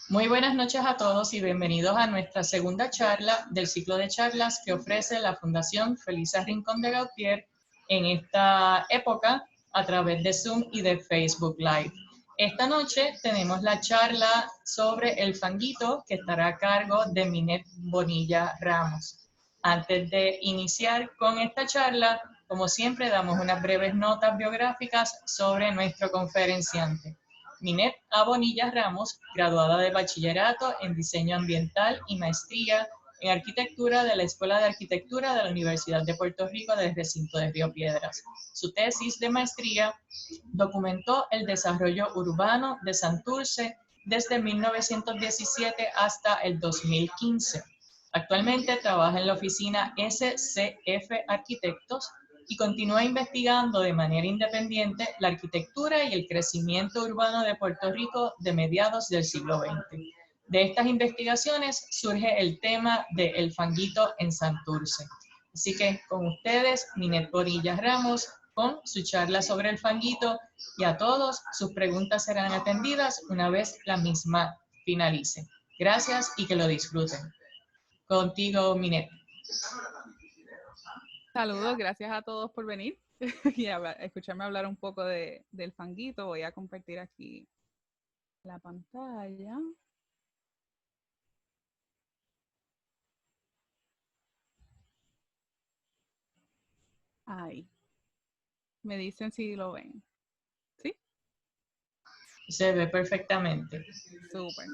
Muy buenas noches a todos y bienvenidos a nuestra segunda charla del ciclo de charlas que ofrece la Fundación Felisa Rincón de Gautier en esta época a través de Zoom y de Facebook Live. Esta noche tenemos la charla sobre el fanguito que estará a cargo de Minet Bonilla Ramos. Antes de iniciar con esta charla, como siempre, damos unas breves notas biográficas sobre nuestro conferenciante. Minet A. Bonilla Ramos, graduada de bachillerato en diseño ambiental y maestría en arquitectura de la Escuela de Arquitectura de la Universidad de Puerto Rico del recinto de Río Piedras. Su tesis de maestría documentó el desarrollo urbano de Santurce desde 1917 hasta el 2015. Actualmente trabaja en la oficina SCF Arquitectos y continúa investigando de manera independiente la arquitectura y el crecimiento urbano de Puerto Rico de mediados del siglo XX. De estas investigaciones surge el tema de El Fanguito en Santurce. Así que con ustedes, Minet Bonilla Ramos, con su charla sobre el fanguito, y a todos sus preguntas serán atendidas una vez la misma finalice. Gracias y que lo disfruten. Contigo, Minet. Saludos, gracias a todos por venir y escucharme hablar un poco del fanguito. Voy a compartir aquí la pantalla. Ahí. Me dicen si lo ven. ¿Sí? Se ve perfectamente. Súper.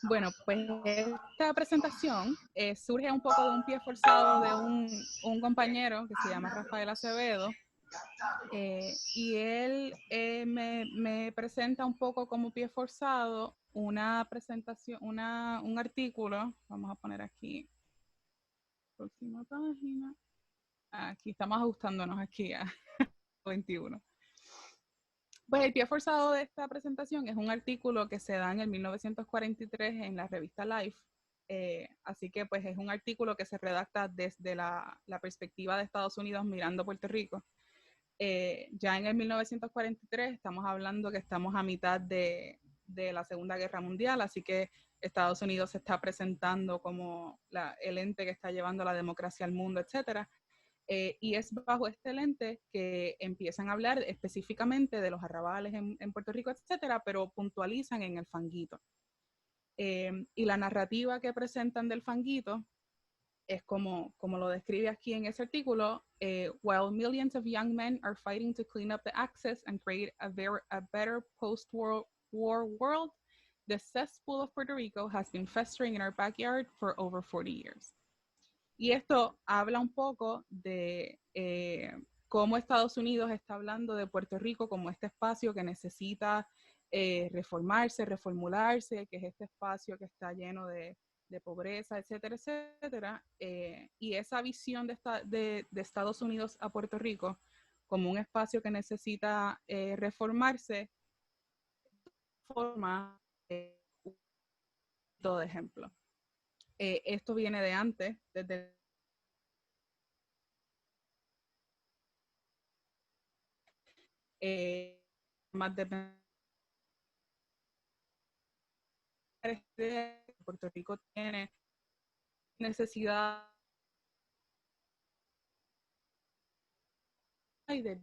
Bueno, pues esta presentación surge un poco de un pie forzado de un compañero que se llama Rafael Acevedo. Y él me presenta un poco como pie forzado una presentación, un artículo. Vamos a poner aquí, próxima página. Aquí estamos ajustándonos aquí a 21. Pues el pie forzado de esta presentación es un artículo que se da en el 1943 en la revista Life. Así que pues es un artículo que se redacta desde la perspectiva de Estados Unidos mirando Puerto Rico. Ya en el 1943 estamos hablando que estamos a mitad de la Segunda Guerra Mundial, así que Estados Unidos se está presentando como el ente que está llevando la democracia al mundo, etcétera. Y es bajo este lente que empiezan a hablar específicamente de los arrabales en Puerto Rico, etcétera, pero puntualizan en el fanguito. Y la narrativa que presentan del fanguito es como lo describe aquí en ese artículo, while millions of young men are fighting to clean up the access and create a better post-war world, the cesspool of Puerto Rico has been festering in our backyard for over 40 years. Y esto habla un poco de cómo Estados Unidos está hablando de Puerto Rico como este espacio que necesita reformarse, reformularse, que es este espacio que está lleno de pobreza, etcétera, etcétera. Y esa visión de Estados Unidos a Puerto Rico como un espacio que necesita reformarse, forma todo ejemplo. Esto viene de antes, desde más de Puerto Rico tiene necesidad de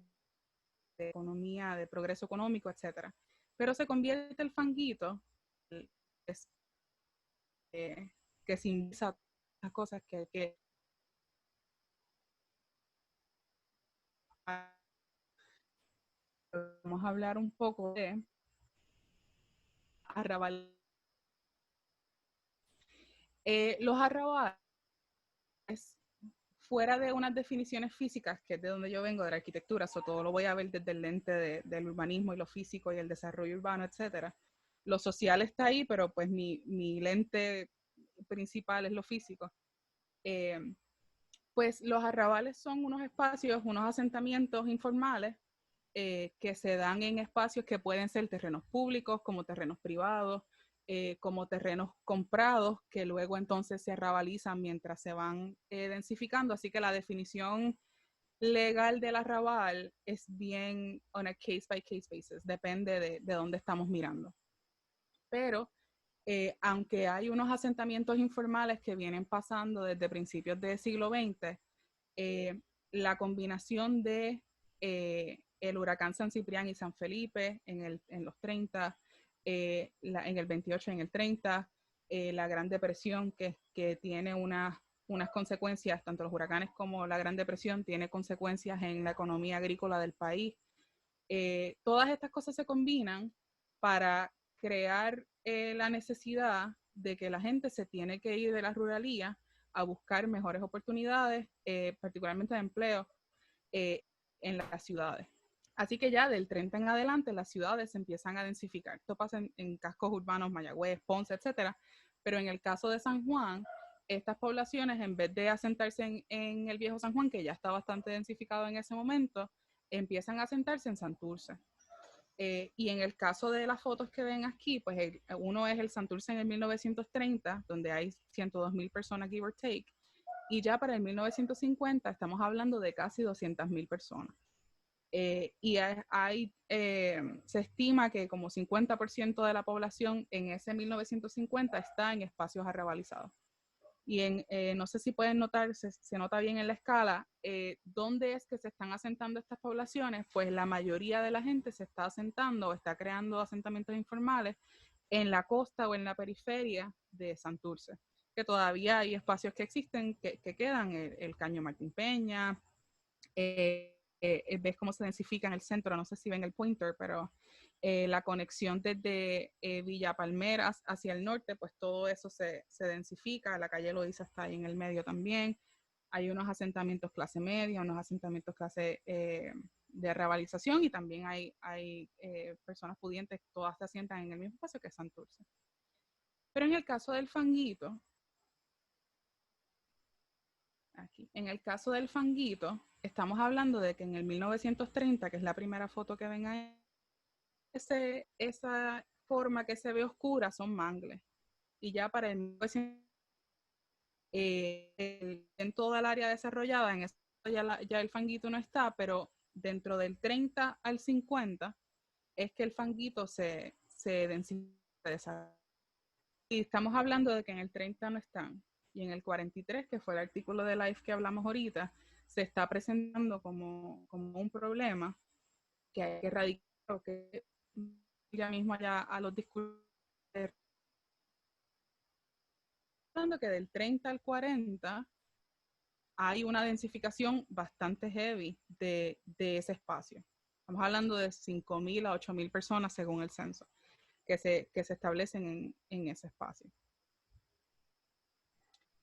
economía, de progreso económico, etcétera. Pero se convierte el fanguito que simboliza las cosas que vamos a hablar un poco de arrabal. Los arrabales, fuera de unas definiciones físicas, que es de donde yo vengo, de la arquitectura, todo lo voy a ver desde el lente del urbanismo y lo físico y el desarrollo urbano, etcétera. Lo social está ahí, pero pues mi lente principal es lo físico. Pues los arrabales son unos espacios, unos asentamientos informales que se dan en espacios que pueden ser terrenos públicos, como terrenos privados, como terrenos comprados, que luego entonces se arrabalizan mientras se van densificando. Así que la definición legal del arrabal es bien on a case by case basis, depende de dónde estamos mirando. pero aunque hay unos asentamientos informales que vienen pasando desde principios del siglo XX, la combinación de el huracán San Ciprián y San Felipe en los 30, en el 28 y en el 30, la Gran Depresión que tiene unas consecuencias, tanto los huracanes como la Gran Depresión tiene consecuencias en la economía agrícola del país. Todas estas cosas se combinan para crear la necesidad de que la gente se tiene que ir de la ruralía a buscar mejores oportunidades, particularmente de empleo, en las ciudades. Así que ya del 30 en adelante las ciudades se empiezan a densificar. Esto pasa en cascos urbanos, Mayagüez, Ponce, etcétera. Pero en el caso de San Juan, estas poblaciones, en vez de asentarse en el viejo San Juan, que ya está bastante densificado en ese momento, empiezan a asentarse en Santurce. Y en el caso de las fotos que ven aquí, pues uno es el Santurce en el 1930, donde hay 102,000 personas, give or take, y ya para el 1950 estamos hablando de casi 200,000 personas. Y se estima que como 50% de la población en ese 1950 está en espacios arrebalizados. Y no sé si pueden notar, se nota bien en la escala, ¿dónde es que se están asentando estas poblaciones? Pues la mayoría de la gente se está asentando o está creando asentamientos informales en la costa o en la periferia de Santurce, que todavía hay espacios que existen, que quedan, el Caño Martín Peña, ves cómo se densifica en el centro, no sé si ven el pointer, pero la conexión desde Villa Palmeras hacia el norte, pues todo eso se densifica, la calle Loíza está ahí en el medio también, hay unos asentamientos clase media, unos asentamientos clase de revalización y también hay personas pudientes, todas se asientan en el mismo espacio que Santurce. Pero en el caso del Fanguito, aquí, en el caso del Fanguito, estamos hablando de que en el 1930, que es la primera foto que ven ahí, esa forma que se ve oscura son mangles. Y ya para el 1900, en toda el área desarrollada, en eso ya el fanguito no está, pero dentro del 30 al 50 es que el fanguito se densifica. Y estamos hablando de que en el 30 no están. Y en el 43, que fue el artículo de Life que hablamos ahorita, se está presentando como un problema que hay que erradicar, que ya mismo allá a los discursos. Hablando que del 30 al 40 hay una densificación bastante heavy de ese espacio. Estamos hablando de 5,000 a 8,000 personas según el censo que se establecen en ese espacio.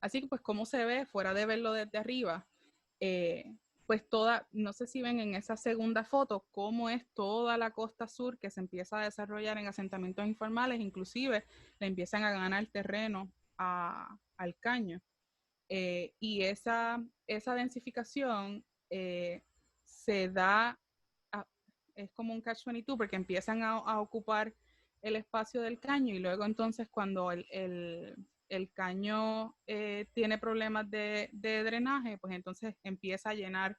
Así que pues como se ve, fuera de verlo desde arriba, pues no sé si ven en esa segunda foto cómo es toda la costa sur que se empieza a desarrollar en asentamientos informales, inclusive le empiezan a ganar terreno al caño. Y esa densificación se da, es como un catch-22 porque empiezan a ocupar el espacio del caño y luego entonces cuando el caño tiene problemas de drenaje, pues entonces empieza a llenar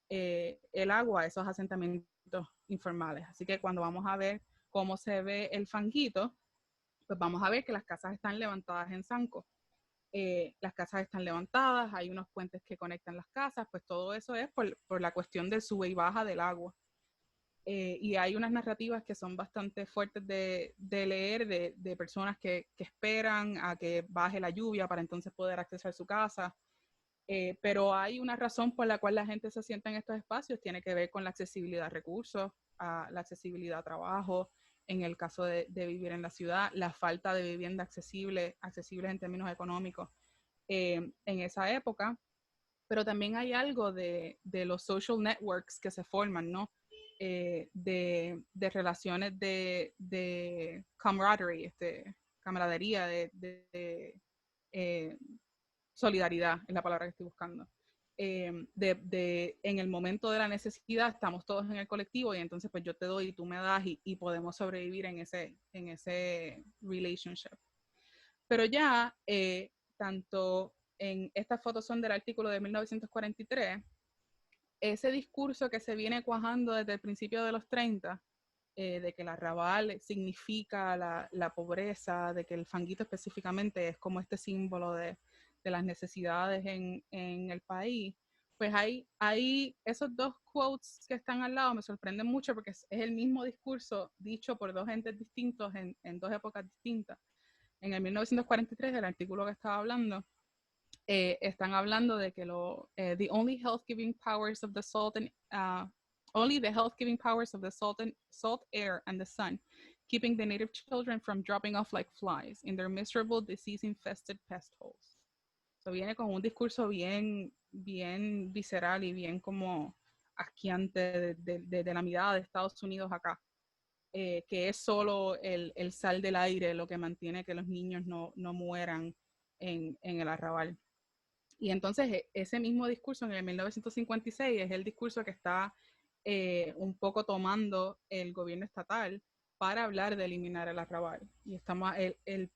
el agua a esos asentamientos informales. Así que cuando vamos a ver cómo se ve el fanguito, pues vamos a ver que las casas están levantadas en zanco. Las casas están levantadas, hay unos puentes que conectan las casas, pues todo eso es por la cuestión del sube y baja del agua. Y hay unas narrativas que son bastante fuertes de leer de personas que esperan a que baje la lluvia para entonces poder acceder a su casa. Pero hay una razón por la cual la gente se sienta en estos espacios, tiene que ver con la accesibilidad a recursos, la accesibilidad a trabajo, en el caso de vivir en la ciudad, la falta de vivienda accesibles en términos económicos en esa época, pero también hay algo de los social networks que se forman, ¿no? De relaciones de camaraderie, camaradería, solidaridad es la palabra que estoy buscando. En el momento de la necesidad estamos todos en el colectivo y entonces pues yo te doy y tú me das y podemos sobrevivir en ese relationship. Pero ya, tanto en estas fotos son del artículo de 1943, ese discurso que se viene cuajando desde el principio de los 30 de que el arrabal significa la pobreza, de que el fanguito específicamente es como este símbolo de las necesidades en el país, pues hay esos dos quotes que están al lado, me sorprenden mucho porque es el mismo discurso dicho por dos entes distintos en dos épocas distintas. En el 1943, el artículo que estaba hablando, están hablando de que the only health-giving powers of the salt and only the health-giving powers of the salt air and the sun, keeping the native children from dropping off like flies in their miserable disease-infested pest holes. So viene con un discurso bien visceral y bien como asqueante de la mirada de Estados Unidos acá. Que es solo el sal del aire lo que mantiene que los niños no mueran en el arrabal. Y entonces ese mismo discurso en el 1956 es el discurso que está un poco tomando el gobierno estatal para hablar de eliminar el arrabal. Y estamos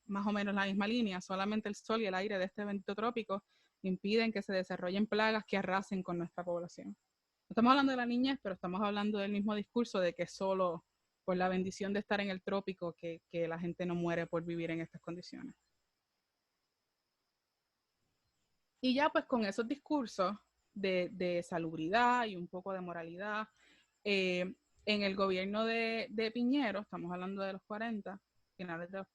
más o menos la misma línea, solamente el sol y el aire de este evento trópico impiden que se desarrollen plagas que arrasen con nuestra población. No estamos hablando de la niñez, pero estamos hablando del mismo discurso de que solo por la bendición de estar en el trópico que la gente no muere por vivir en estas condiciones. Y ya pues con esos discursos de salubridad y un poco de moralidad, en el gobierno de Piñero, estamos hablando de los 40, finales de los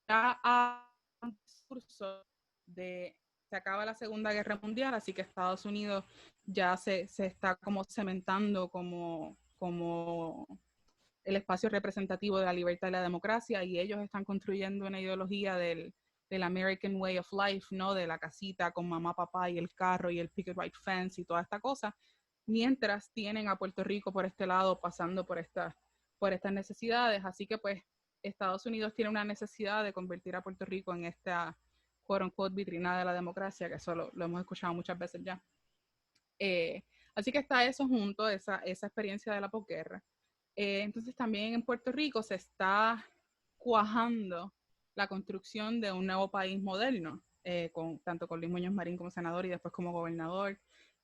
ya hay un discurso de se acaba la Segunda Guerra Mundial, así que Estados Unidos ya se está como cementando como el espacio representativo de la libertad y la democracia, y ellos están construyendo una ideología del American Way of Life, ¿no? De la casita con mamá, papá y el carro y el picket white fence y toda esta cosa, mientras tienen a Puerto Rico por este lado pasando por estas necesidades. Así que pues Estados Unidos tiene una necesidad de convertir a Puerto Rico en esta quote unquote vitrina de la democracia, que eso lo hemos escuchado muchas veces ya. Así que está eso junto, esa experiencia de la posguerra. Entonces también en Puerto Rico se está cuajando la construcción de un nuevo país moderno, tanto con Luis Muñoz Marín como senador y después como gobernador,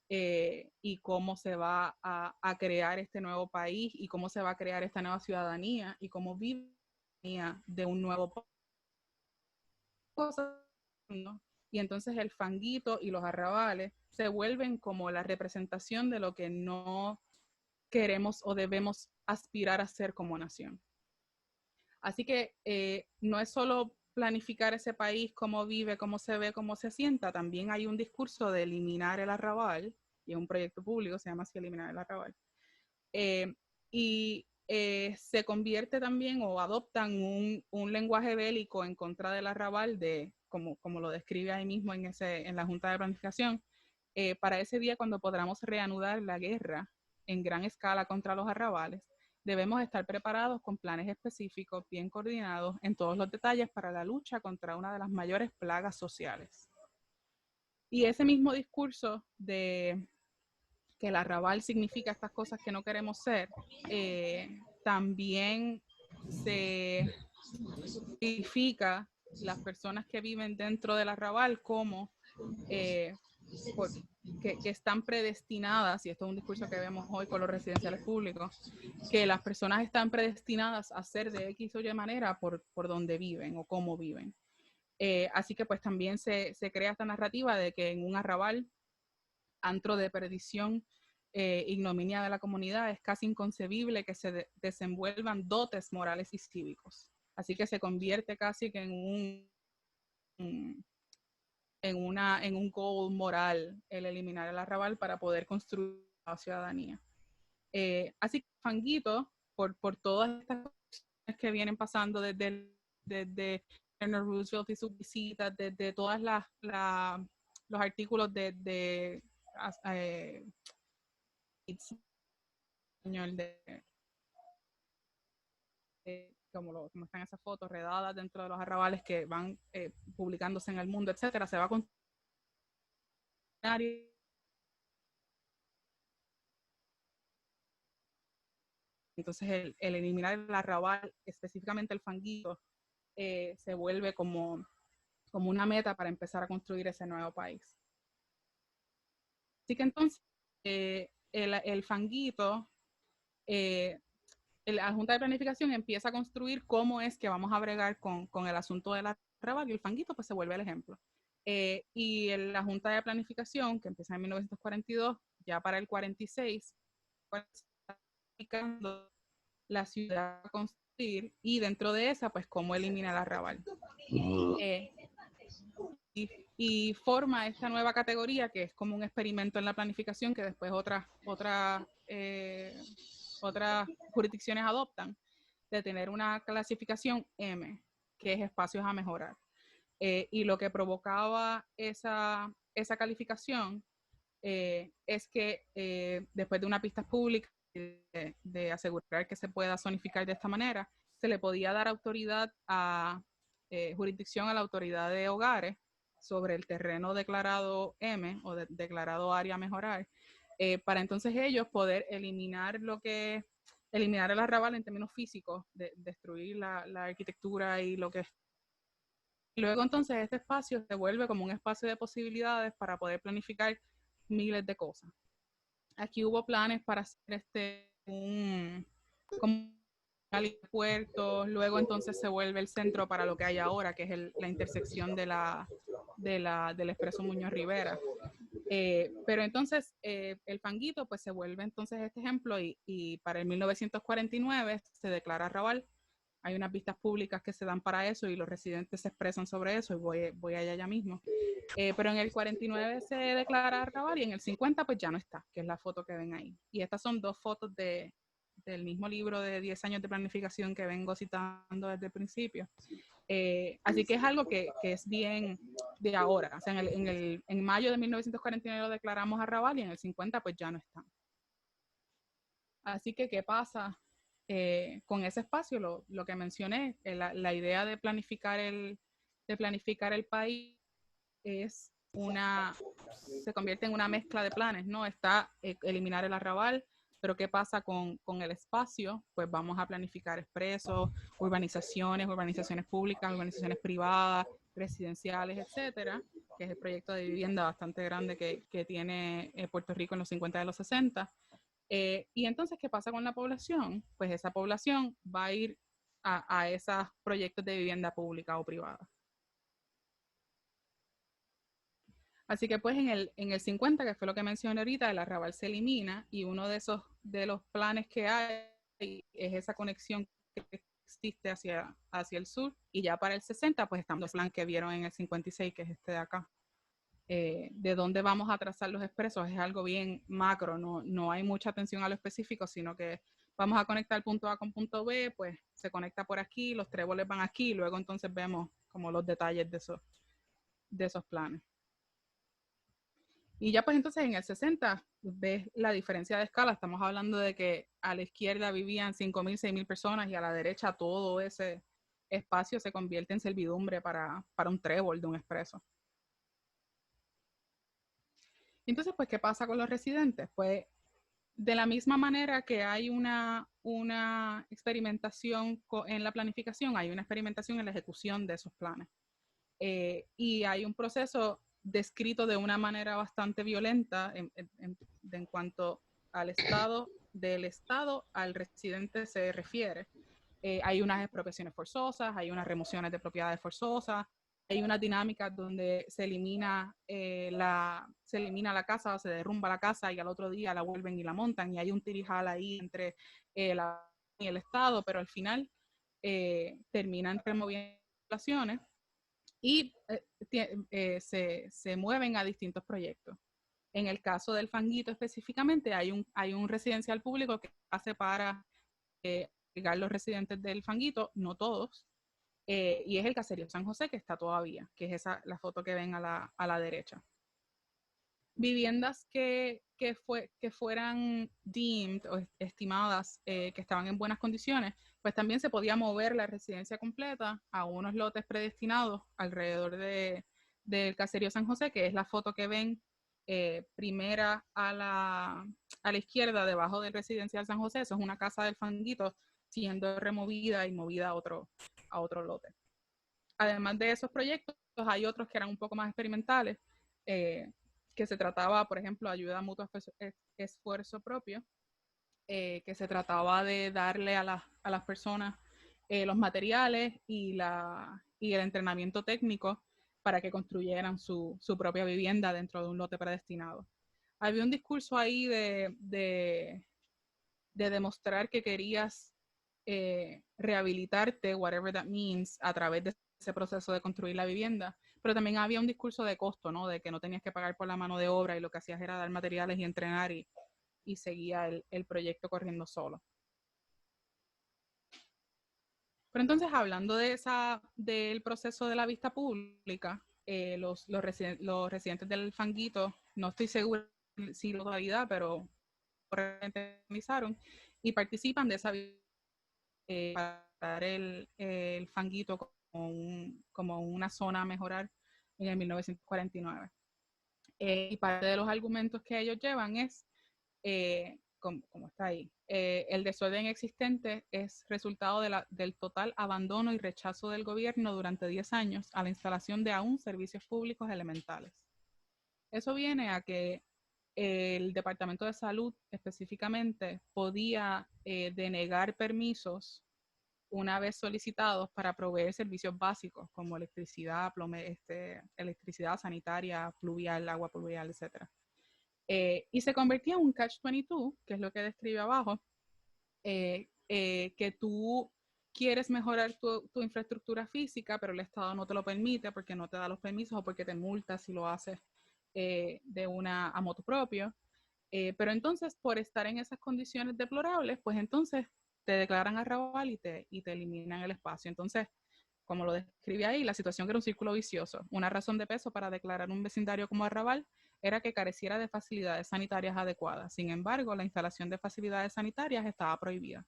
y cómo se va a crear este nuevo país y cómo se va a crear esta nueva ciudadanía y cómo vive de un nuevo país. ¿No? Y entonces el fanguito y los arrabales se vuelven como la representación de lo que no queremos o debemos aspirar a ser como nación. Así que no es solo planificar ese país, cómo vive, cómo se ve, cómo se sienta, también hay un discurso de eliminar el arrabal, y es un proyecto público, se llama así Eliminar el Arrabal. Se convierte también o adoptan un lenguaje bélico en contra del arrabal, como lo describe ahí mismo en la Junta de Planificación, para ese día cuando podamos reanudar la guerra en gran escala contra los arrabales, debemos estar preparados con planes específicos, bien coordinados en todos los detalles para la lucha contra una de las mayores plagas sociales. Y ese mismo discurso de que el arrabal significa estas cosas que no queremos ser, también se significa las personas que viven dentro del arrabal como que están predestinadas, y esto es un discurso que vemos hoy con los residenciales públicos, que las personas están predestinadas a ser de X o Y manera por donde viven o cómo viven. Así que pues también se crea esta narrativa de que en un arrabal, antro de perdición, ignominia de la comunidad, es casi inconcebible que se desenvuelvan dotes morales y cívicos. Así que se convierte casi que en un goal moral el eliminar el arrabal para poder construir la ciudadanía. Así que fanguito, por todas estas cosas que vienen pasando desde Roosevelt y sus visitas, desde todas los artículos de como están esas fotos redadas dentro de los arrabales que van publicándose en el mundo, etcétera, se va a construir. Entonces el eliminar el arrabal, específicamente el fanguito, se vuelve como una meta para empezar a construir ese nuevo país. Así que entonces el fanguito la Junta de Planificación empieza a construir cómo es que vamos a bregar con el asunto del arrabal, y el fanguito pues se vuelve el ejemplo. Y la Junta de Planificación, que empieza en 1942, ya para el 46, pues, la ciudad a construir, y dentro de esa, pues, cómo eliminar el arrabal. Y forma esta nueva categoría, que es como un experimento en la planificación, que después otras jurisdicciones adoptan, de tener una clasificación M, que es espacios a mejorar. Y lo que provocaba esa calificación es que después de una pista pública de asegurar que se pueda zonificar de esta manera, se le podía dar autoridad a jurisdicción a la autoridad de hogares sobre el terreno declarado M o declarado área a mejorar, para entonces ellos poder eliminar el arrabal en términos físicos, destruir la arquitectura y lo que es. Luego entonces este espacio se vuelve como un espacio de posibilidades para poder planificar miles de cosas. Aquí hubo planes para hacer como puertos, luego entonces se vuelve el centro para lo que hay ahora, que es la intersección del Expreso Muñoz Rivera. Pero entonces el fanguito pues se vuelve entonces este ejemplo, y para el 1949 se declara arrabal. Hay unas vistas públicas que se dan para eso y los residentes se expresan sobre eso, y voy allá ya mismo. Pero en el 49 se declara arrabal, y en el 50 pues ya no está, que es la foto que ven ahí. Y estas son dos fotos del mismo libro de 10 años de planificación que vengo citando desde el principio. Así que es algo que es bien de ahora. O sea, en mayo de 1949 lo declaramos arrabal, y en el 50 pues ya no está. Así que, ¿qué pasa con ese espacio? Lo que mencioné, la idea de planificar el país se convierte en una mezcla de planes, ¿no? Está eliminar el arrabal, pero ¿qué pasa con el espacio? Pues vamos a planificar expresos, urbanizaciones públicas, urbanizaciones privadas, residenciales, etcétera, que es el proyecto de vivienda bastante grande que tiene Puerto Rico en los 50 y los 60. Y entonces, ¿qué pasa con la población? Pues esa población va a ir a esos proyectos de vivienda pública o privada. Así que pues en el 50, que fue lo que mencioné ahorita, el arrabal se elimina, y uno de los planes que hay es esa conexión que existe hacia el sur, y ya para el 60 pues estamos en el plan que vieron en el 56, que es este de acá. De dónde vamos a trazar los expresos es algo bien macro, no hay mucha atención a lo específico, sino que vamos a conectar punto A con punto B, pues se conecta por aquí, los tréboles van aquí, y luego entonces vemos como los detalles de esos planes. Y ya pues entonces en el 60 ves la diferencia de escala. Estamos hablando de que a la izquierda vivían 5.000, 6.000 personas, y a la derecha todo ese espacio se convierte en servidumbre para un trébol de un expreso. Entonces, pues, ¿qué pasa con los residentes? Pues, de la misma manera que hay una experimentación en la planificación, hay una experimentación en la ejecución de esos planes. Y hay un proceso descrito de una manera bastante violenta en cuanto al estado del Estado al residente se refiere. Hay unas expropiaciones forzosas, hay unas remociones de propiedades forzosas, hay una dinámica donde se elimina la casa, se derrumba la casa, y al otro día la vuelven y la montan, y hay un tirijal ahí entre y el Estado, pero al final terminan removiendo poblaciones y se mueven a distintos proyectos. En el caso del fanguito específicamente, hay un residencial público que hace para llegar los residentes del fanguito, no todos, y es el caserío San José, que está todavía, que es la foto que ven a la derecha. Viviendas que fueran deemed o estimadas que estaban en buenas condiciones, pues también se podía mover la residencia completa a unos lotes predestinados alrededor del caserío San José, que es la foto que ven primera a la izquierda, debajo del residencial San José. Eso es una casa del fanguito siendo removida y movida a otro lote. Además de esos proyectos, hay otros que eran un poco más experimentales, que se trataba, por ejemplo, ayuda mutua, esfuerzo propio, que se trataba de darle a las personas los materiales y el entrenamiento técnico para que construyeran su propia vivienda dentro de un lote predestinado. Había un discurso ahí de demostrar que querías rehabilitarte, whatever that means, a través de ese proceso de construir la vivienda, pero también había un discurso de costo, ¿no? De que no tenías que pagar por la mano de obra y lo que hacías era dar materiales y entrenar y seguía el proyecto corriendo solo. Pero entonces, hablando del proceso de la vista pública, los residentes del Fanguito, no estoy segura si lo todavía, pero organizaron y participan de esa para dar el Fanguito como una zona a mejorar en el 1949. Y parte de los argumentos que ellos llevan es, como está ahí, el desorden existente es resultado del total abandono y rechazo del gobierno durante 10 años a la instalación de aún servicios públicos elementales. Eso viene a que el Departamento de Salud específicamente podía denegar permisos una vez solicitados para proveer servicios básicos como electricidad, electricidad sanitaria, pluvial, agua pluvial, etc. Y se convertía en un catch-22, que es lo que describe abajo, que tú quieres mejorar tu infraestructura física, pero el Estado no te lo permite porque no te da los permisos o porque te multa si lo haces a motu propio. Pero entonces, por estar en esas condiciones deplorables, pues entonces te declaran arrabal y te eliminan el espacio. Entonces, como lo describe ahí, la situación era un círculo vicioso. Una razón de peso para declarar un vecindario como arrabal era que careciera de facilidades sanitarias adecuadas. Sin embargo, la instalación de facilidades sanitarias estaba prohibida.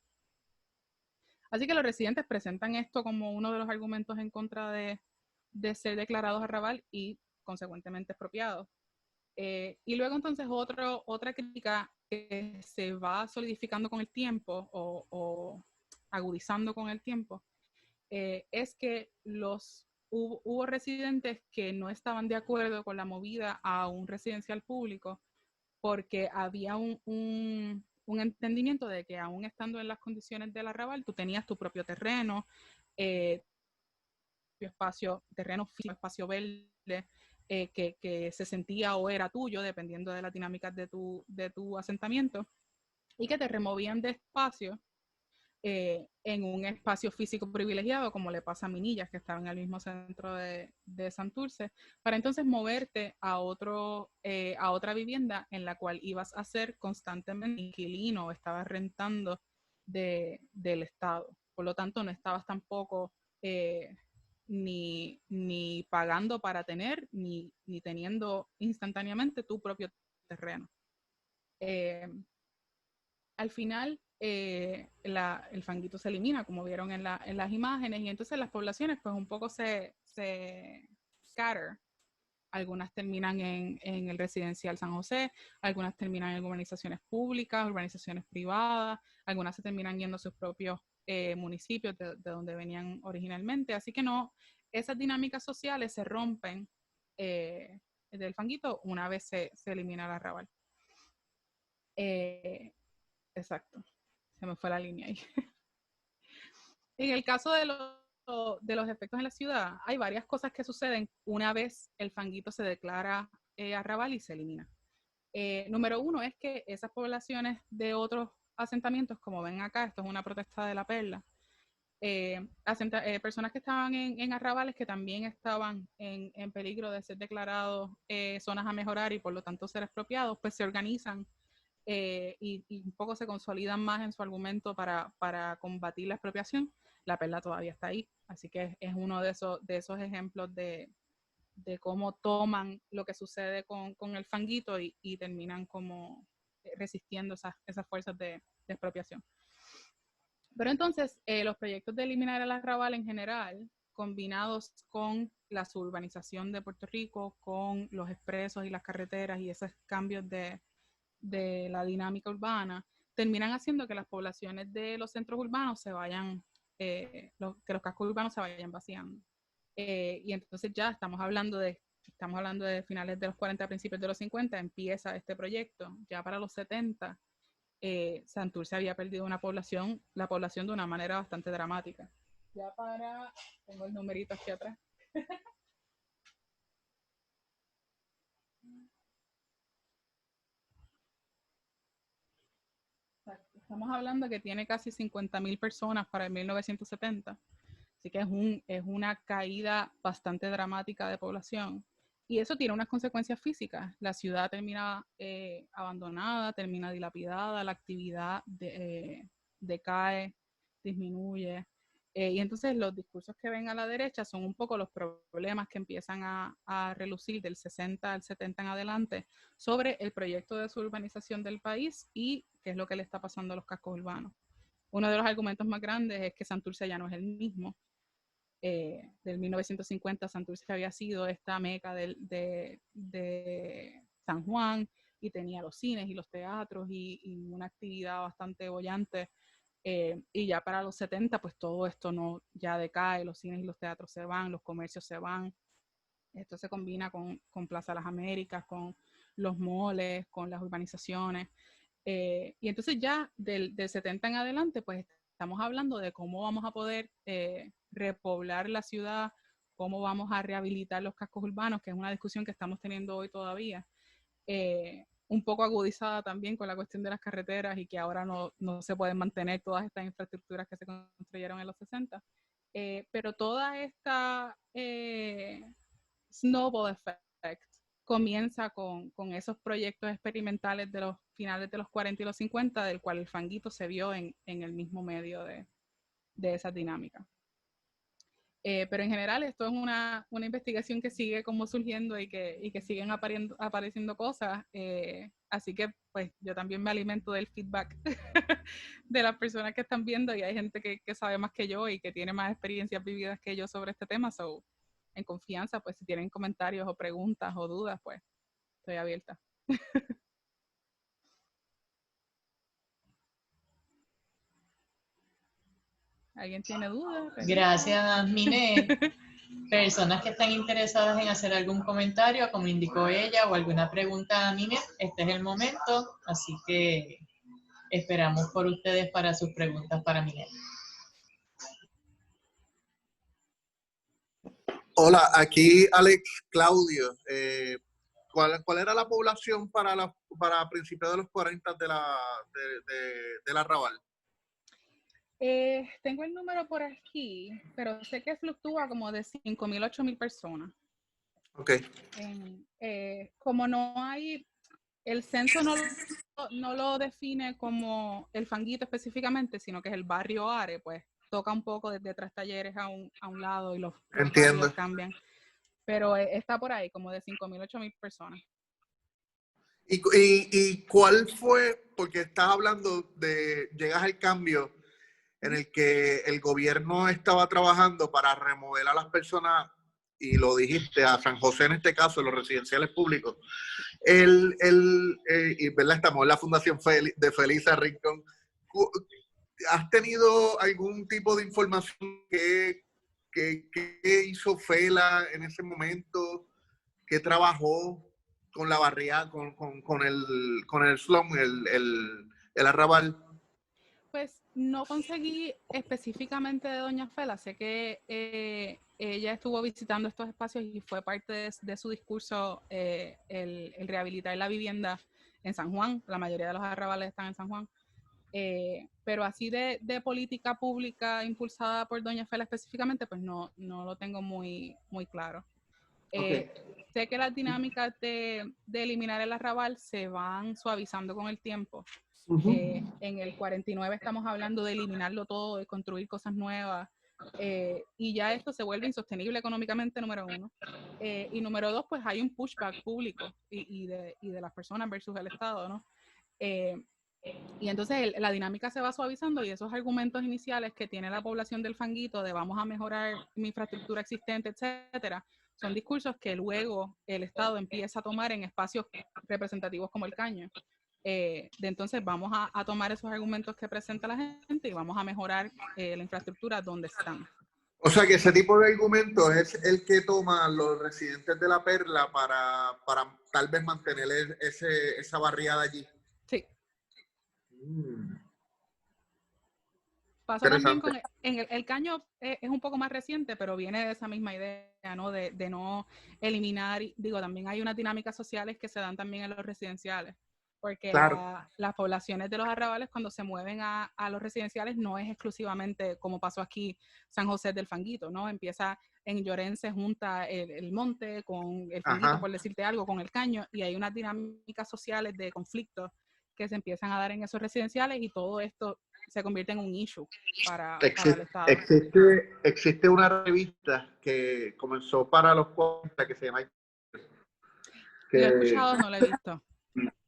Así que los residentes presentan esto como uno de los argumentos en contra de ser declarados arrabal y consecuentemente expropiados. Y luego entonces otra crítica que se va solidificando con el tiempo o agudizando con el tiempo es que hubo residentes que no estaban de acuerdo con la movida a un residencial público porque había un entendimiento de que aún estando en las condiciones del arrabal, tú tenías tu propio terreno, espacio, terreno físico, espacio verde, que se sentía o era tuyo, dependiendo de las dinámicas de tu asentamiento, y que te removían de espacio en un espacio físico privilegiado, como le pasa a Minillas, que estaba en el mismo centro de Santurce, para entonces moverte a otra vivienda en la cual ibas a ser constantemente inquilino o estabas rentando del Estado. Por lo tanto, no estabas tampoco ni pagando para tener, ni teniendo instantáneamente tu propio terreno. Al final, el fanguito se elimina, como vieron en las imágenes, y entonces las poblaciones pues un poco se scatter. Algunas terminan en el residencial San José, algunas terminan en urbanizaciones públicas, urbanizaciones privadas, algunas se terminan yendo a sus propios municipios de donde venían originalmente. Así que esas dinámicas sociales se rompen del fanguito una vez se elimina el arrabal. Exacto, se me fue la línea ahí. En el caso de los efectos en la ciudad, hay varias cosas que suceden una vez el fanguito se declara arrabal y se elimina. Número uno es que esas poblaciones de otros asentamientos, como ven acá, esto es una protesta de La Perla, personas que estaban en arrabales que también estaban en peligro de ser declarados zonas a mejorar y por lo tanto ser expropiados, pues se organizan y un poco se consolidan más en su argumento para combatir la expropiación. La Perla todavía está ahí, así que es uno de esos ejemplos de cómo toman lo que sucede con el fanguito y terminan como resistiendo esas fuerzas de expropiación. Pero entonces, los proyectos de eliminar el arrabal en general, combinados con la suburbanización de Puerto Rico, con los expresos y las carreteras y esos cambios de la dinámica urbana, terminan haciendo que las poblaciones de los centros urbanos se vayan, que los cascos urbanos se vayan vaciando. Y entonces ya estamos hablando de finales de los 40, principios de los 50, empieza este proyecto. Ya para los 70 Santurce había perdido la población de una manera bastante dramática. Ya tengo el numerito aquí atrás. Estamos hablando que tiene casi 50,000 personas para el 1970. Así que es una caída bastante dramática de población. Y eso tiene unas consecuencias físicas. La ciudad termina abandonada, termina dilapidada, la actividad decae, disminuye. Y entonces los discursos que ven a la derecha son un poco los problemas que empiezan a relucir del 60 al 70 en adelante sobre el proyecto de desurbanización del país y qué es lo que le está pasando a los cascos urbanos. Uno de los argumentos más grandes es que Santurce ya no es el mismo. Del 1950, Santurce había sido esta meca de San Juan y tenía los cines y los teatros y una actividad bastante bollante. Y ya para los 70, pues todo esto ya decae, los cines y los teatros se van, los comercios se van. Esto se combina con Plaza Las Américas, con los moles, con las urbanizaciones. Y entonces ya del 70 en adelante, pues estamos hablando de cómo vamos a poder repoblar la ciudad, cómo vamos a rehabilitar los cascos urbanos, que es una discusión que estamos teniendo hoy todavía. Un poco agudizada también con la cuestión de las carreteras y que ahora no se pueden mantener todas estas infraestructuras que se construyeron en los 60. Pero toda esta snowball effect comienza con esos proyectos experimentales de los finales de los 40 y los 50, del cual el fanguito se vio en el mismo medio de esas dinámicas. Pero en general esto es una investigación que sigue como surgiendo y que siguen apareciendo cosas. Así que pues yo también me alimento del feedback de las personas que están viendo y hay gente que sabe más que yo y que tiene más experiencias vividas que yo sobre este tema. So, en confianza, pues si tienen comentarios o preguntas o dudas, pues estoy abierta. ¿Alguien tiene dudas? Gracias, Mine. Personas que están interesadas en hacer algún comentario, como indicó ella, o alguna pregunta a Mine, este es el momento, así que esperamos por ustedes para sus preguntas para Mine. Hola, aquí Alex Claudio. ¿Cuál era la población para principios de los 40 de la Arrabal? Tengo el número por aquí, pero sé que fluctúa como de 5,000 a 8,000 personas. Ok. Como no hay, el censo no lo define como el fanguito específicamente, sino que es el barrio Are, pues toca un poco desde Tres Talleres a un lado y los barrios cambian. Pero está por ahí, como de 5,000 a 8,000 personas. ¿Y cuál fue? Porque estás hablando llegas al cambio en el que el gobierno estaba trabajando para remover a las personas, y lo dijiste, a San José en este caso, los residenciales públicos. Y ¿verdad? Estamos en la Fundación de Felisa Rincón. ¿Has tenido algún tipo de información que hizo Fela en ese momento? ¿Qué trabajó con la barriada, con el slum, el arrabal? Pues no conseguí específicamente de Doña Fela, sé que ella estuvo visitando estos espacios y fue parte de su discurso el rehabilitar la vivienda en San Juan, la mayoría de los arrabales están en San Juan, pero así de política pública impulsada por Doña Fela específicamente, pues no lo tengo muy claro. Okay. Sé que las dinámicas de eliminar el arrabal se van suavizando con el tiempo. En el 49 estamos hablando de eliminarlo todo, de construir cosas nuevas, y ya esto se vuelve insostenible económicamente, número uno. Y número dos, pues hay un pushback público y de las personas versus el Estado, ¿no? Y entonces la dinámica se va suavizando y esos argumentos iniciales que tiene la población del fanguito de vamos a mejorar mi infraestructura existente, etcétera, son discursos que luego el Estado empieza a tomar en espacios representativos como el Caño. De entonces vamos a tomar esos argumentos que presenta la gente y vamos a mejorar la infraestructura donde están. O sea que ese tipo de argumentos es el que toman los residentes de La Perla para tal vez mantener esa barriada allí. Sí. Pasa también con el caño, es un poco más reciente, pero viene de esa misma idea, ¿no? De no eliminar, digo, también hay unas dinámicas sociales que se dan también en los residenciales, porque claro. las poblaciones de los arrabales cuando se mueven a los residenciales no es exclusivamente como pasó aquí San José del Fanguito, ¿no? Empieza en Llorén, se junta el monte con el Fanguito, Ajá. por decirte algo, con el caño, y hay unas dinámicas sociales de conflictos que se empiezan a dar en esos residenciales y todo esto se convierte en un issue para el Estado. Existe una revista que comenzó para los 40 que se llama... Lo he escuchado, no lo he visto.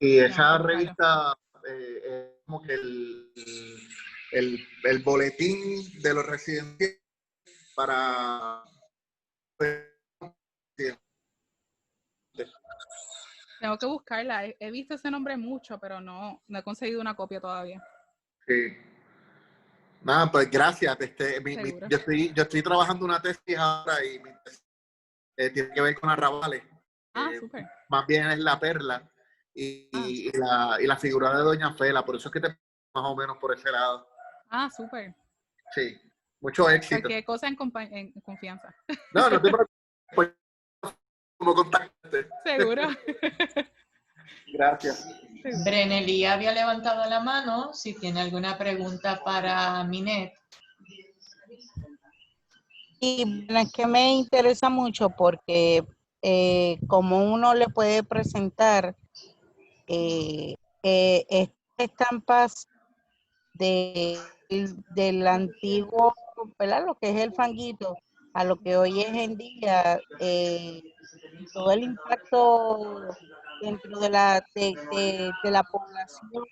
Y esa revista es como que el boletín de los residentes para... Tengo que buscarla. He visto ese nombre mucho, pero no he conseguido una copia todavía. Sí. Nada, pues gracias. Yo estoy trabajando una tesis ahora y mi tesis, tiene que ver con arrabales. Súper. Más bien es la perla y la figura de Doña Fela. Por eso es que te más o menos por ese lado. Súper. Sí, mucho éxito. Cualquier cosa en confianza. No te preocupes. Como contacte. Seguro. Gracias. Brenelí había levantado la mano si tiene alguna pregunta para Minet. Y bueno, es que me interesa mucho porque como uno le puede presentar estas estampas del antiguo, ¿verdad? Lo que es el fanguito, a lo que hoy es en día, todo el impacto dentro de la población,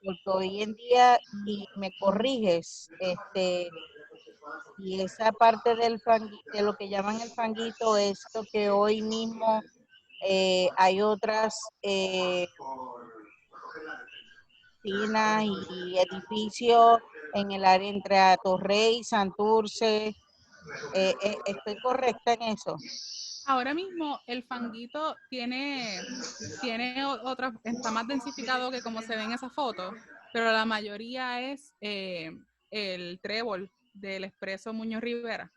porque hoy en día, y me corriges, y esa parte del de lo que llaman el fanguito es lo que hoy mismo hay otras oficinas y edificios en el área entre Atorrey, Santurce. ¿Estoy correcta en eso? Ahora mismo el fanguito tiene otra, está más densificado que como se ve en esa foto, pero la mayoría es el trébol del Expreso Muñoz Rivera.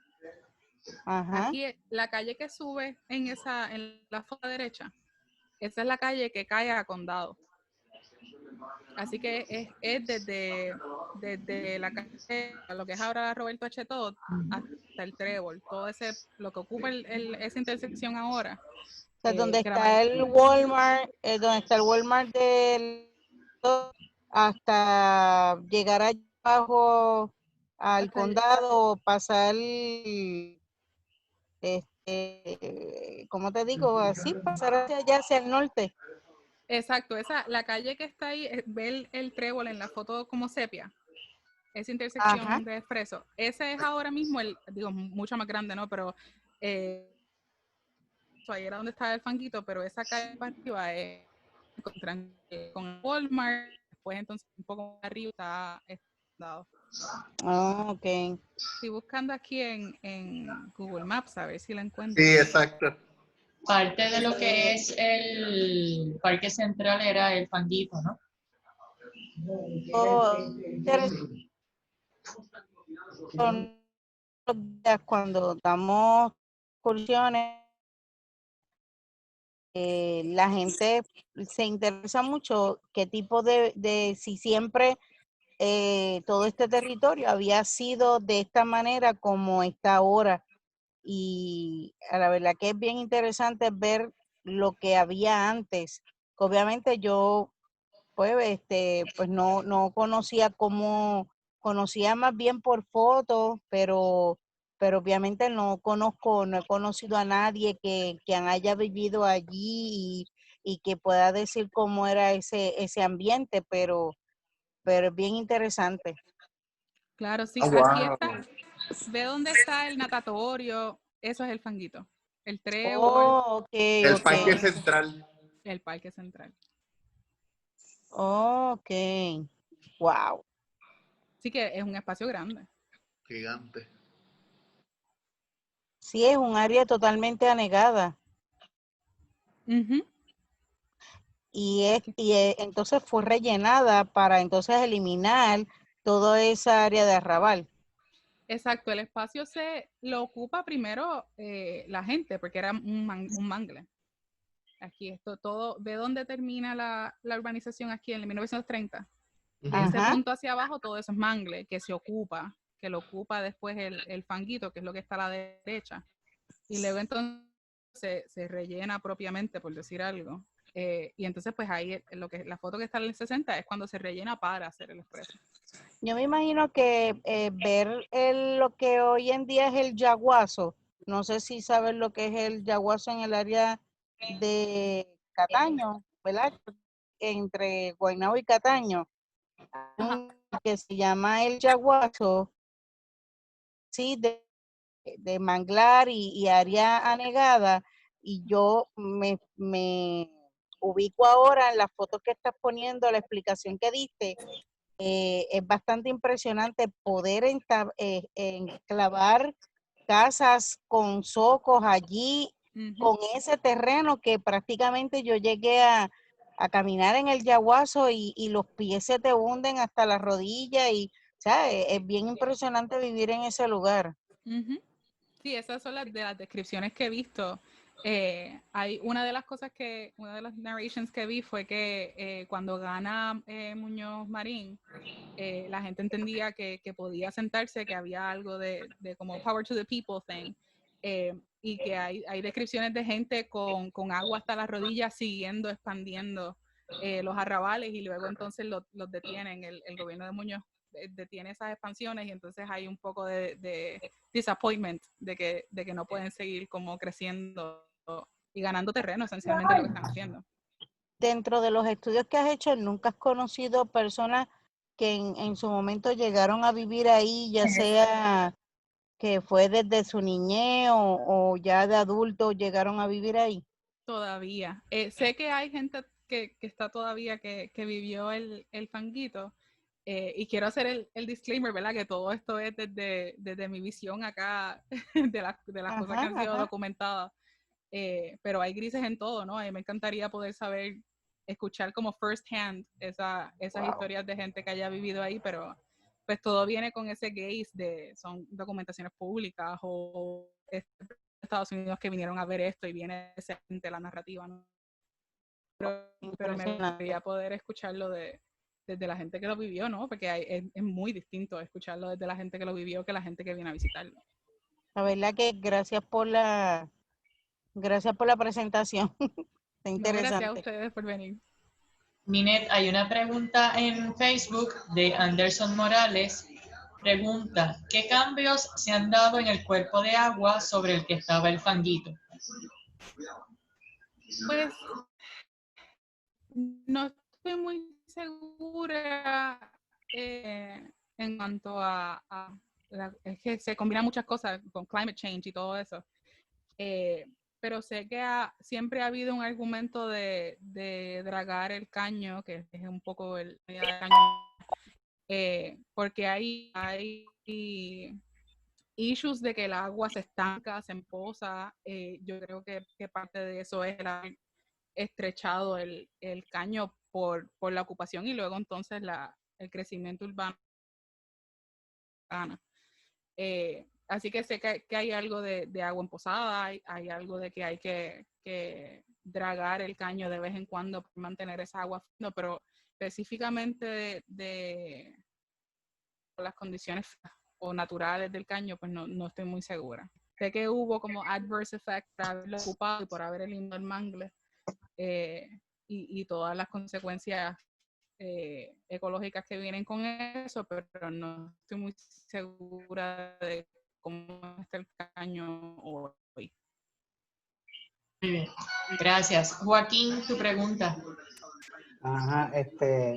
Ajá. Aquí la calle que sube en la foto derecha, esa es la calle que cae a Condado. Así que es desde la calle, lo que es ahora Roberto H. Todd, hasta el Trébol, todo lo que ocupa esa intersección ahora. O sea, donde está el Walmart, hasta llegar allá abajo al condado, pasar, ¿cómo te digo? Así, pasar hacia allá, hacia el norte. Exacto, la calle que está ahí, ve el trébol en la foto como sepia, esa intersección de Expreso. Ese es ahora mismo digo, mucho más grande, ¿no? Pero ahí era donde estaba el fanguito, pero esa calle para arriba es con Walmart, después entonces un poco más arriba está dado. Ok. Estoy buscando aquí en Google Maps a ver si la encuentro. Sí, exacto. Parte de lo que es el Parque Central era el fanguito, ¿no? Cuando damos excursiones, la gente se interesa mucho qué tipo si siempre todo este territorio había sido de esta manera como está ahora. Y a la verdad que es bien interesante ver lo que había antes. Obviamente yo pues no conocía conocía más bien por fotos, pero obviamente no he conocido a nadie que haya vivido allí y que pueda decir cómo era ese ambiente, pero es bien interesante. Claro, sí, Wow. aquí está. Ve dónde está el natatorio, eso es el fanguito. El trébol. El Parque Central. El Parque Central. Ok. Wow. Sí que es un espacio grande. Gigante. Sí, es un área totalmente anegada. entonces fue rellenada para entonces eliminar toda esa área de arrabal. Exacto, el espacio lo ocupa primero la gente, porque era un mangle. Aquí esto todo, ¿ve dónde termina la urbanización aquí en el 1930? De ese punto hacia abajo todo eso es mangle que lo ocupa después el fanguito, que es lo que está a la derecha. Y luego entonces se rellena propiamente, por decir algo. Y entonces pues ahí la foto que está en el 60 es cuando se rellena para hacer el expreso. Yo me imagino que ver lo que hoy en día es el yaguazo, no sé si sabes lo que es el yaguazo en el área de Cataño, ¿verdad? Entre Guaynabo y Cataño, que se llama el yaguazo, sí, de manglar y área anegada, y yo me ubico ahora en las fotos que estás poniendo, la explicación que diste. Es bastante impresionante poder enclavar casas con zocos allí, con ese terreno que prácticamente yo llegué a caminar en el yaguazo y los pies se te hunden hasta las rodillas y, o sea, es bien impresionante vivir en ese lugar. Sí, esas son de las descripciones que he visto. Hay una de las narrations que vi fue que cuando gana Muñoz Marín, la gente entendía que podía sentarse, que había algo de como power to the people thing, y que hay descripciones de gente con agua hasta las rodillas siguiendo, expandiendo los arrabales, y luego entonces los detienen, el gobierno de Muñoz detiene esas expansiones, y entonces hay un poco de disappointment de que no pueden seguir como creciendo y ganando terreno, esencialmente lo que están haciendo. Dentro de los estudios que has hecho, ¿nunca has conocido personas que en su momento llegaron a vivir ahí, ya sea que fue desde su niñez o ya de adulto llegaron a vivir ahí? Todavía. Sé que hay gente que está todavía que vivió el fanguito, y quiero hacer el disclaimer, ¿verdad? Que todo esto es desde mi visión acá de las cosas que han sido documentadas. Pero hay grises en todo, ¿no? A mí me encantaría poder escuchar como first hand esas historias de gente que haya vivido ahí, pero pues todo viene con ese gaze son documentaciones públicas o Estados Unidos que vinieron a ver esto y viene de la narrativa, ¿no? Pero me gustaría poder escucharlo desde la gente que lo vivió, ¿no? Porque es muy distinto escucharlo desde la gente que lo vivió que la gente que viene a visitarlo. La verdad que gracias por la presentación. Está interesante. No, gracias a ustedes por venir. Minet, hay una pregunta en Facebook de Anderson Morales. Pregunta, ¿qué cambios se han dado en el cuerpo de agua sobre el que estaba el fanguito? Pues no estoy muy segura en cuanto es que se combinan muchas cosas con climate change y todo eso. Pero sé que siempre ha habido un argumento de dragar el caño, que es un poco el caño, porque hay issues de que el agua se estanca, se empoza. Yo creo que parte de eso es el estrechado el caño por la ocupación y luego entonces el crecimiento urbano. Así que sé que hay algo de agua emposada, hay algo de que hay que dragar el caño de vez en cuando para mantener esa agua, no, pero específicamente de las condiciones o naturales del caño, pues no estoy muy segura. Sé que hubo como adverse effect por haberlo ocupado y por haber eliminado el mangle, y todas las consecuencias ecológicas que vienen con eso, pero no estoy muy segura de cómo está el caño hoy. Muy bien, gracias. Joaquín, tu pregunta. Ajá,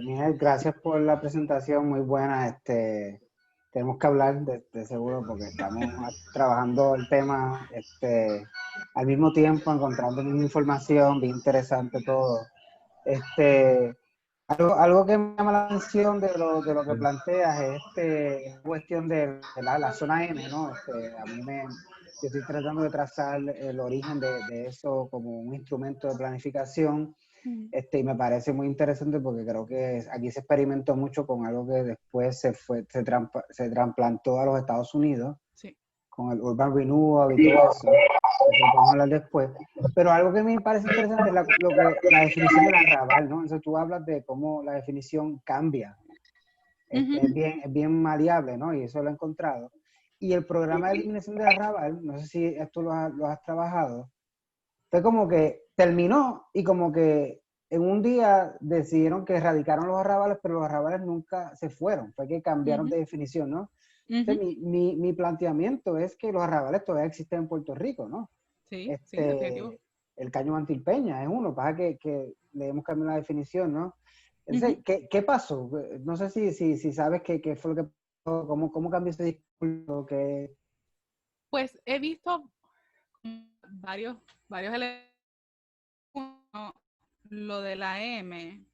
Miguel, gracias por la presentación, muy buena. Tenemos que hablar de seguro porque estamos trabajando el tema al mismo tiempo, encontrando misma información, bien interesante todo. Algo que me llama la atención de lo que planteas es cuestión de la zona M, ¿no? Yo estoy tratando de trazar el origen de eso como un instrumento de planificación. Mm. Y me parece muy interesante porque creo que aquí se experimentó mucho con algo que después se trasplantó a los Estados Unidos, Sí. con el Urban Renewal y todo eso, que lo podemos hablar después. Pero algo que me parece interesante es la definición del arrabal, ¿no? Entonces tú hablas de cómo la definición cambia. Es bien maleable, ¿no? Y eso lo he encontrado. Y el programa de eliminación del arrabal, no sé si esto lo has trabajado, fue como que terminó y como que en un día decidieron que erradicaron los arrabales, pero los arrabales nunca se fueron, fue que cambiaron de definición, ¿no? Entonces, mi planteamiento es que los arrabales todavía existen en Puerto Rico, ¿no? Sí, sí, definitivo. El caño Mantilpeña es uno, pasa que le hemos cambiado la definición, ¿no? Entonces, ¿qué pasó? No sé si sabes qué fue lo que pasó, cómo cambió ese discurso, Pues he visto varios elementos. Lo de la M.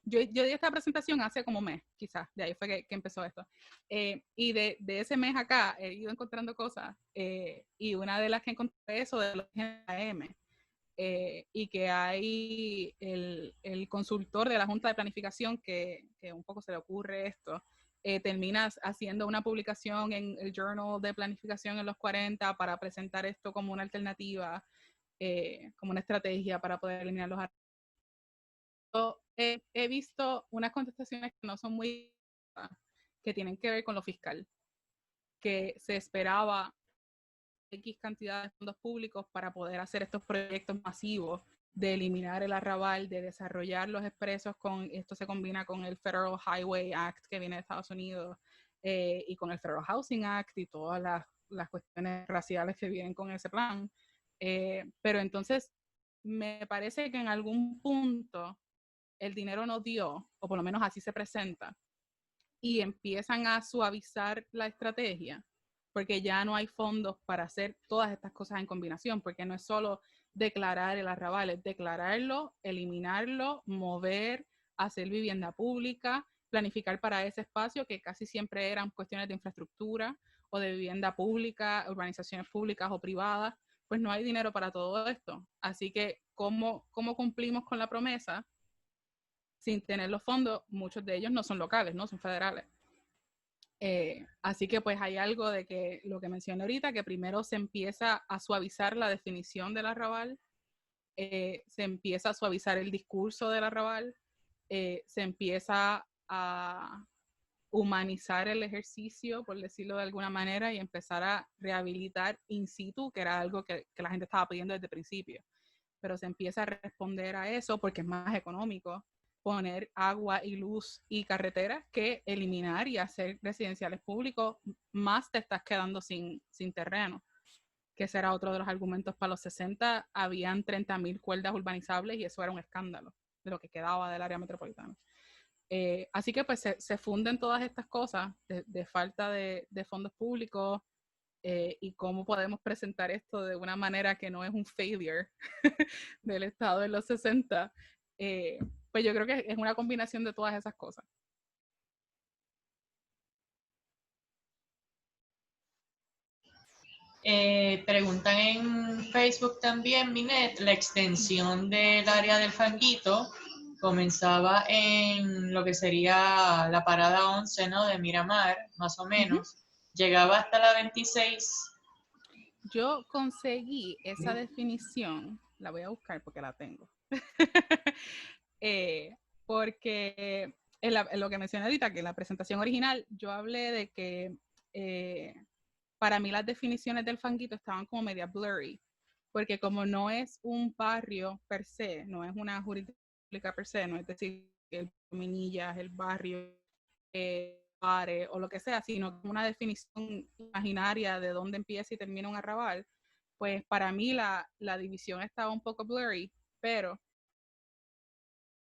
Yo di esta presentación hace como un mes, quizás, de ahí fue que empezó esto. Y de ese mes acá he ido encontrando cosas, y una de las que encontré es eso de la M. Y que hay el consultor de la Junta de Planificación que un poco se le ocurre esto, termina haciendo una publicación en el Journal de Planificación en los 40 para presentar esto como una alternativa, como una estrategia para poder eliminar los arreglos. He visto unas contestaciones que no son muy, que tienen que ver con lo fiscal, que se esperaba X cantidad de fondos públicos para poder hacer estos proyectos masivos de eliminar el arrabal, de desarrollar los expresos. Esto se combina con el Federal Highway Act que viene de Estados Unidos, y con el Federal Housing Act y todas las cuestiones raciales que vienen con ese plan. Pero entonces me parece que en algún punto el dinero no dio, o por lo menos así se presenta, y empiezan a suavizar la estrategia, porque ya no hay fondos para hacer todas estas cosas en combinación, porque no es solo declarar el arrabal, es declararlo, eliminarlo, mover, hacer vivienda pública, planificar para ese espacio, que casi siempre eran cuestiones de infraestructura o de vivienda pública, urbanizaciones públicas o privadas. Pues no hay dinero para todo esto. Así que, ¿cómo cumplimos con la promesa sin tener los fondos? Muchos de ellos no son locales, no son federales. Así que pues hay algo de que lo que mencioné ahorita, que primero se empieza a suavizar la definición del arrabal, se empieza a suavizar el discurso del arrabal, se empieza a humanizar el ejercicio, por decirlo de alguna manera, y empezar a rehabilitar in situ, que era algo que la gente estaba pidiendo desde el principio. Pero se empieza a responder a eso porque es más económico poner agua y luz y carreteras que eliminar y hacer residenciales públicos. Más te estás quedando sin terreno, que ese era otro de los argumentos. Para los 60 habían 30,000 cuerdas urbanizables y eso era un escándalo de lo que quedaba del área metropolitana. Así que pues se funden todas estas cosas de falta de fondos públicos, y cómo podemos presentar esto de una manera que no es un failure del Estado de los 60. Pues yo creo que es una combinación de todas esas cosas. Preguntan en Facebook también, Minet, la extensión del área del Fanguito comenzaba en lo que sería la parada 11, ¿no? De Miramar, más o menos. Llegaba hasta la 26. Yo conseguí esa definición, la voy a buscar porque la tengo. Porque en lo que mencioné ahorita, que en la presentación original yo hablé de que para mí las definiciones del Fanguito estaban como media blurry, porque como no es un barrio per se, no es una jurisdicción per se, no es decir, el Minillas, el barrio, Pare o lo que sea, sino una definición imaginaria de dónde empieza y termina un arrabal. Pues para mí la división estaba un poco blurry, pero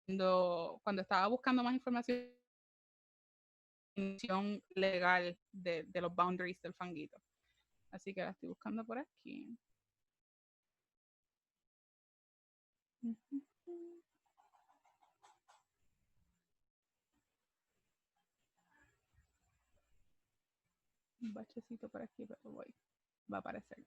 cuando estaba buscando más información legal de los boundaries del Fanguito. Así que la estoy buscando por aquí. Un bachecito por aquí, pero va a aparecer.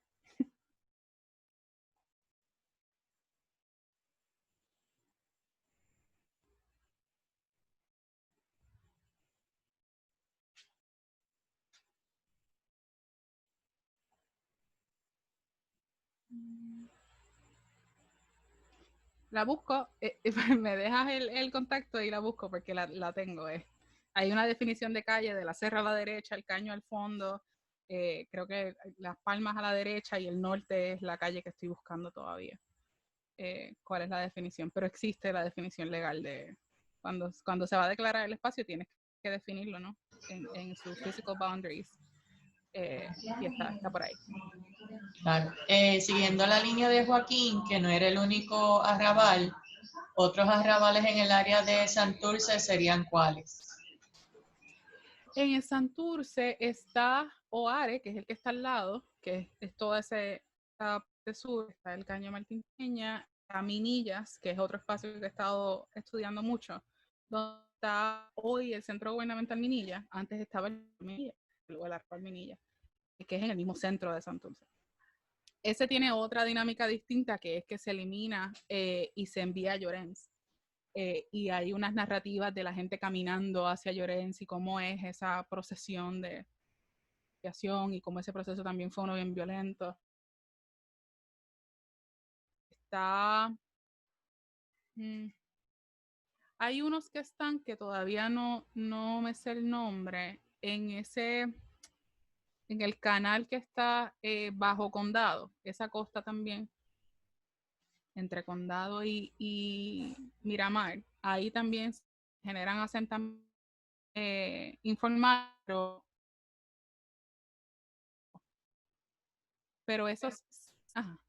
La busco, me dejas el contacto y la busco porque la tengo. Hay una definición de calle de la Serra a la derecha, el Caño al fondo, creo que Las Palmas a la derecha y el norte es la calle que estoy buscando todavía. ¿Cuál es la definición? Pero existe la definición legal de cuando se va a declarar el espacio tienes que definirlo, ¿no? En sus physical boundaries. Y está por ahí. Claro. Siguiendo la línea de Joaquín, que no era el único arrabal, otros arrabales en el área de Santurce serían ¿cuáles? En el Santurce está Oare, que es el que está al lado, que es toda esa parte sur, está el Caño Martín Peña, a Minillas, que es otro espacio que he estado estudiando mucho, donde está hoy el Centro Gubernamental Minilla, antes estaba el Minilla, luego el Arpal Minilla, que es en el mismo centro de Santurce. Ese tiene otra dinámica distinta, que es que se elimina y se envía a Llorens. Y hay unas narrativas de la gente caminando hacia Llorens y cómo es esa procesión de creación y cómo ese proceso también fue uno bien violento. Hay unos que están que todavía no me sé el nombre, en el canal que está bajo Condado, esa costa también, entre Condado y Miramar, ahí también se generan asentamientos informales, pero esos... Ajá.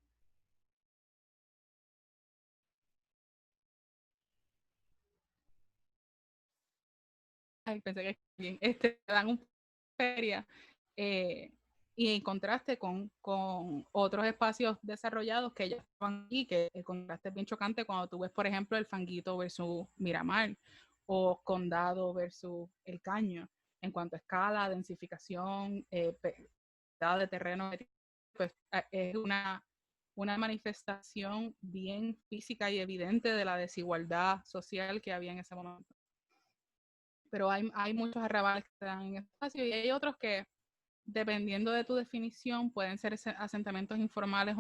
Ay, pensé que bien, dan un feria y en contraste con otros espacios desarrollados que ya estaban aquí, que el contraste es bien chocante cuando tú ves, por ejemplo, el Fanguito versus Miramar o Condado versus El Caño, en cuanto a escala, densificación, de terreno, pues es una manifestación bien física y evidente de la desigualdad social que había en ese momento. Pero hay muchos arrabales que se dan en espacio y hay otros que, dependiendo de tu definición, pueden ser asentamientos informales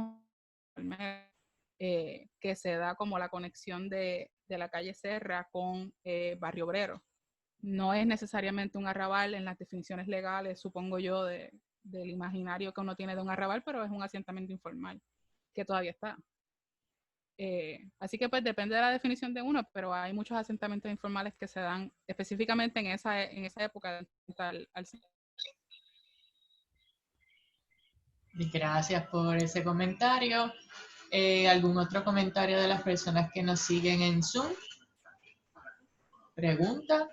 que se da como la conexión de la calle Serra con Barrio Obrero. No es necesariamente un arrabal en las definiciones legales, supongo yo, del imaginario que uno tiene de un arrabal, pero es un asentamiento informal que todavía está. Así que pues depende de la definición de uno, pero hay muchos asentamientos informales que se dan específicamente en esa época al Gracias por ese comentario. ¿Algún otro comentario de las personas que nos siguen en Zoom? ¿Pregunta?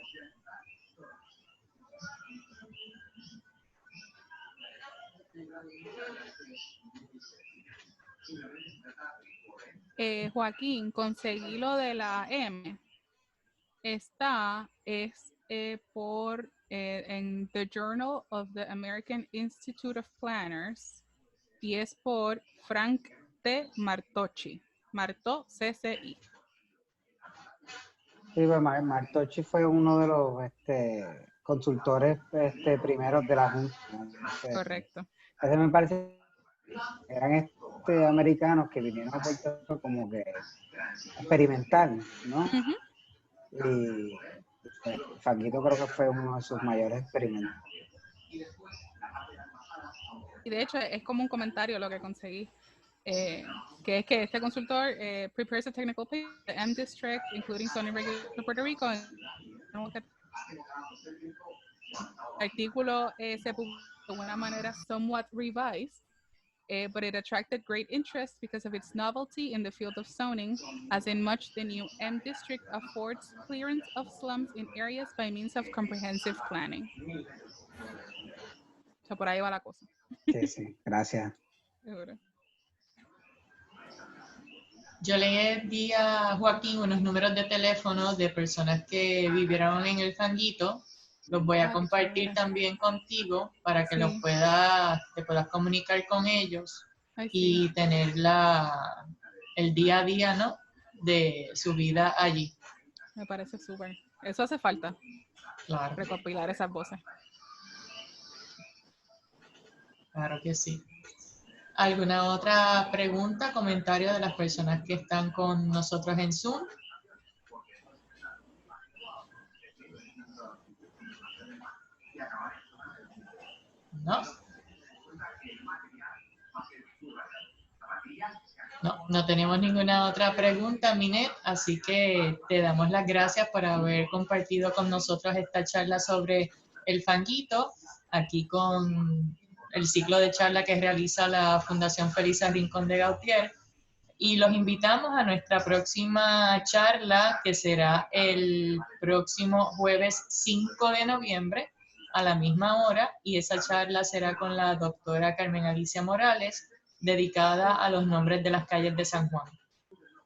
Joaquín, conseguí lo de la M. Esta es en The Journal of the American Institute of Planners y es por Frank T. Martocci. Martó CCI. Sí, pues Martocci fue uno de los consultores primeros de la Junta. Correcto. Ese me parece que eran americanos que vinieron a Puerto Rico como que experimentar, ¿no? Y Fanguito creo que fue uno de sus mayores experimentos. Y de hecho es como un comentario lo que conseguí, que es que este consultor prepares a technical paper, the M District, including zoning regulations of Puerto Rico. El artículo se publicó de una manera somewhat revised, but it attracted great interest because of its novelty in the field of zoning, as in much the new M District affords clearance of slums in areas by means of comprehensive planning. O sea, por ahí va la cosa. Sí, gracias. Seguro. Yo le di a Joaquín unos números de teléfono de personas que vivieron en el Fanguito. Los voy a compartir también contigo para que te puedas comunicar con ellos y tener el día a día, ¿no? De su vida allí. Me parece súper. Eso hace falta. Claro. Recopilar esas voces. Claro que sí. ¿Alguna otra pregunta, comentario de las personas que están con nosotros en Zoom? ¿No? No tenemos ninguna otra pregunta, Minet, así que te damos las gracias por haber compartido con nosotros esta charla sobre el fanguito, aquí con el ciclo de charla que realiza la Fundación Felisa Rincón de Gautier. Y los invitamos a nuestra próxima charla, que será el próximo jueves 5 de noviembre a la misma hora, y esa charla será con la doctora Carmen Alicia Morales, dedicada a los nombres de las calles de San Juan.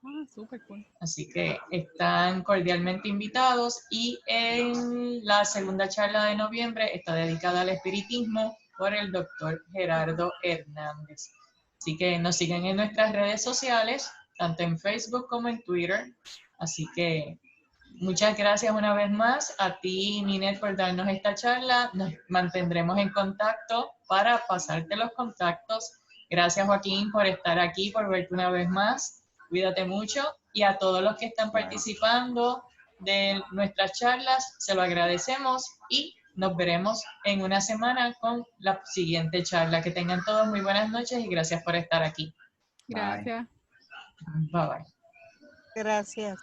Ah, súper cool. Así que están cordialmente invitados, y en la segunda charla de noviembre está dedicada al espiritismo por el doctor Gerardo Hernández. Así que nos siguen en nuestras redes sociales, tanto en Facebook como en Twitter. Así que muchas gracias una vez más a ti, Minet, por darnos esta charla. Nos mantendremos en contacto para pasarte los contactos. Gracias, Joaquín, por estar aquí, por verte una vez más. Cuídate mucho, y a todos los que están participando de nuestras charlas, se lo agradecemos, y nos veremos en una semana con la siguiente charla. Que tengan todos muy buenas noches y gracias por estar aquí. Gracias. Bye bye. Gracias.